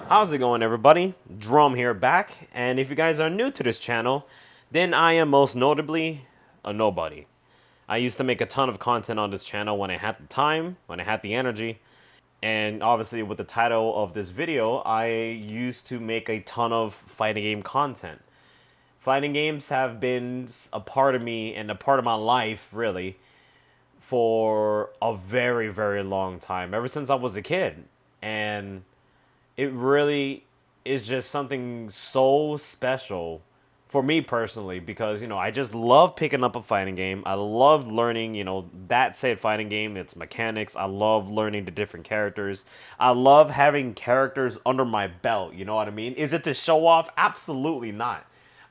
How's it going, everybody? Drum here back, and if you guys are new to this channel, then I am most notably a nobody. I used to make a ton of content on this channel when I had the time, when I had the energy, and obviously with the title of this video, I used to make a ton of fighting game content. Fighting games have been a part of me and a part of my life, really, for a very, very long time, ever since I was a kid. And it really is just something so special for me personally because I just love picking up a fighting game. I love learning that said fighting game, its mechanics. I love learning the different characters. I love having characters under my belt. You know what I mean? Is it to show off? Absolutely not.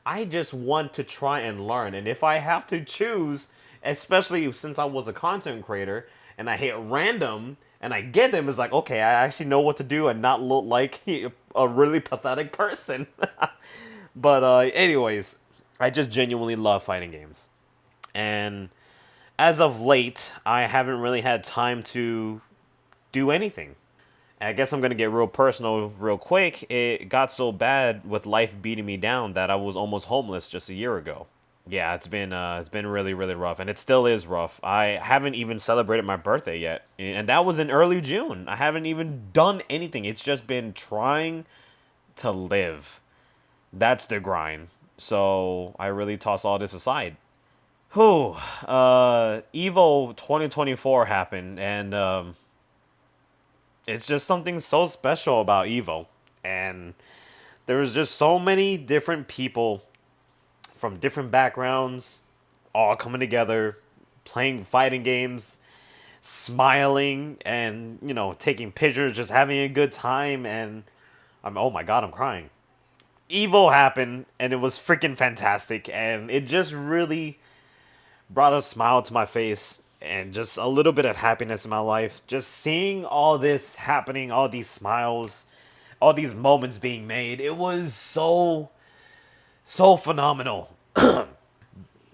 I just want to try and learn, and if I have to choose, especially since I was a content creator and I hit random and I get them, it's like, okay, I actually know what to do and not look like a really pathetic person. But anyways, I just genuinely love fighting games. And as of late, I haven't really had time to do anything. I guess I'm gonna get real personal real quick. It got so bad with life beating me down that I was almost homeless just a year ago. Yeah, it's been really, really rough, and it still is rough. I haven't even celebrated my birthday yet, and that was in early June. I haven't even done anything. It's just been trying to live. That's the grind. So I really toss all this aside. Whew. Evo 2024 happened, and it's just something so special about Evo, and there was just so many different people from different backgrounds, all coming together, playing fighting games, smiling, and taking pictures, just having a good time. And oh my god, I'm crying. Evo happened, and it was freaking fantastic, and it just really brought a smile to my face and just a little bit of happiness in my life. Just seeing all this happening, all these smiles, all these moments being made, it was so phenomenal.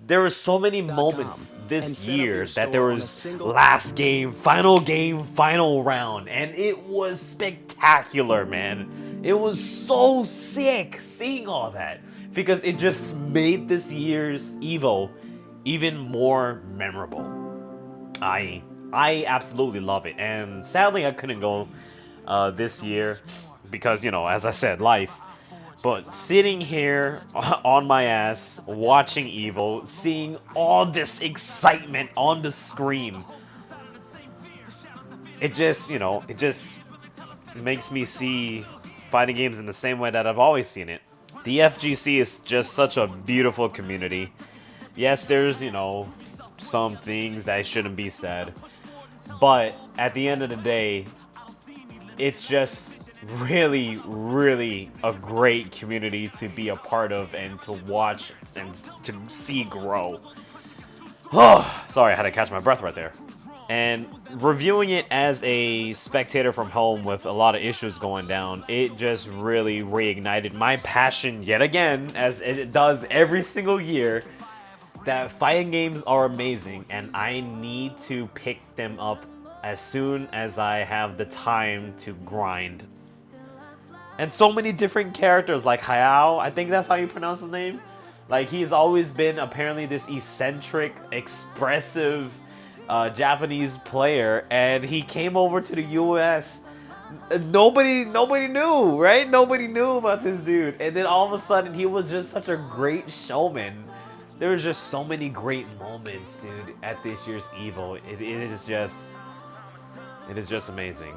There were so many moments this year that there was last game, final round, and it was spectacular, man. It was so sick seeing all that because it just made this year's Evo even more memorable. I I absolutely love it, and sadly I couldn't go this year because as I said, life. But sitting here on my ass, watching Evo, seeing all this excitement on the screen, it just makes me see fighting games in the same way that I've always seen it. The FGC is just such a beautiful community. Yes, there's, some things that shouldn't be said, but at the end of the day, it's just really, really a great community to be a part of and to watch and to see grow. Oh, sorry, I had to catch my breath right there. And reviewing it as a spectator from home with a lot of issues going down, it just really reignited my passion yet again, as it does every single year, that fighting games are amazing and I need to pick them up as soon as I have the time to grind. And so many different characters, like Hayao, I think that's how you pronounce his name. Like, he's always been apparently this eccentric, expressive Japanese player, and he came over to the US. Nobody knew, right? Nobody knew about this dude. And then all of a sudden, he was just such a great showman. There was just so many great moments, dude, at this year's Evo. It is just amazing.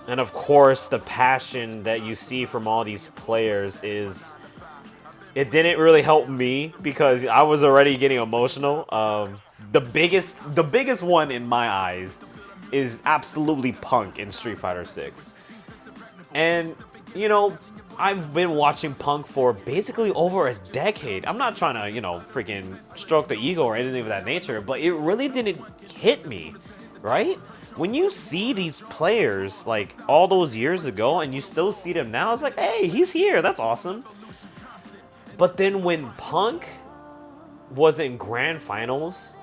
And of course, the passion that you see from all these players is... It didn't really help me because I was already getting emotional. The biggest one in my eyes is absolutely Punk in Street Fighter 6. And, I've been watching Punk for basically over a decade. I'm not trying to, freaking stroke the ego or anything of that nature, but it really didn't hit me, right? When you see these players, like, all those years ago and you still see them now, it's like, hey, he's here, that's awesome. But then when Punk was in grand finals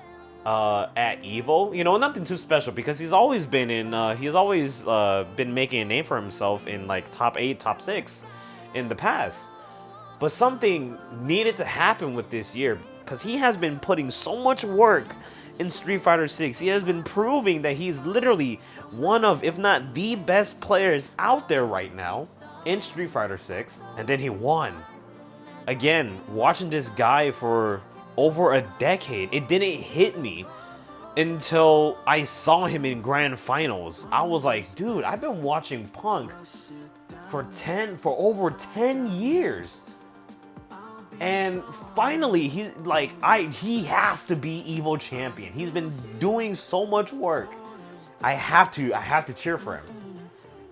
at Evo. You know, nothing too special because he's always been in. He's always been making a name for himself in like top 8, top 6 in the past. But something needed to happen with this year because he has been putting so much work in Street Fighter 6. He has been proving that he's literally one of, if not the best players out there right now in Street Fighter 6. And then he won. Again, watching this guy for over a decade, it didn't hit me until I saw him in grand finals. I was like, dude, I've been watching Punk for over 10 years. And finally, he has to be Evo champion. He's been doing so much work. I have to cheer for him.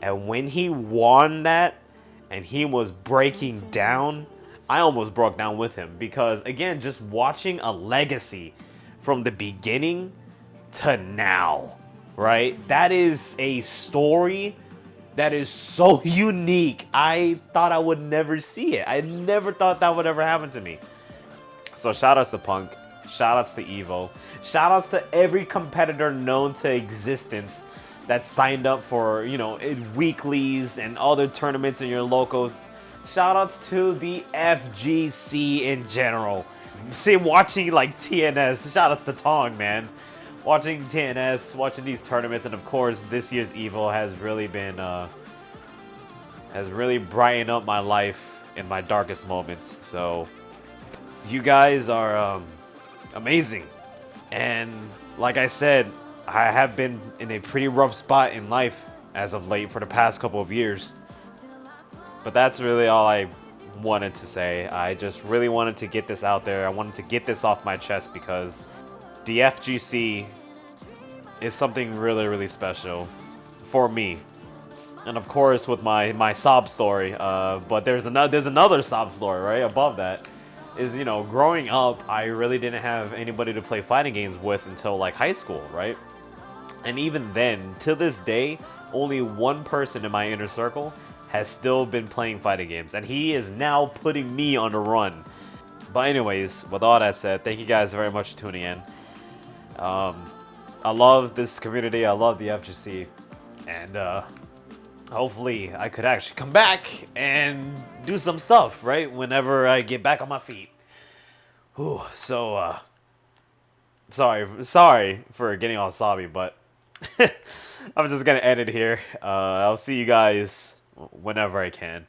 And when he won that and he was breaking down, I almost broke down with him because again, just watching a legacy from the beginning to now, right? That is a story that is so unique. I thought I would never see it. I never thought that would ever happen to me. So shout outs to Punk, shout outs to Evo, shout outs to every competitor known to existence that signed up for, you know, weeklies and other tournaments in your locals. Shout outs to the FGC in general. See, watching like TNS, shout outs to Tong, man. Watching TNS, watching these tournaments, and of course this year's Evo has really been, has really brightened up my life in my darkest moments. So you guys are amazing. And like I said, I have been in a pretty rough spot in life as of late for the past couple of years. But that's really all I wanted to say. I just really wanted to get this out there. I wanted to get this off my chest because the FGC is something really, really special for me. And of course with my sob story, but there's another sob story right above that. Is, you know, growing up, I really didn't have anybody to play fighting games with until like high school, right? And even then, to this day, only one person in my inner circle has still been playing fighting games, and he is now putting me on the run. But anyways, with all that said, thank you guys very much for tuning in. I love this community, I love the FGC, and hopefully I could actually come back and do some stuff, right? Whenever I get back on my feet. Whew, so, sorry for getting all sobby, but I'm just gonna end it here. I'll see you guys whenever I can.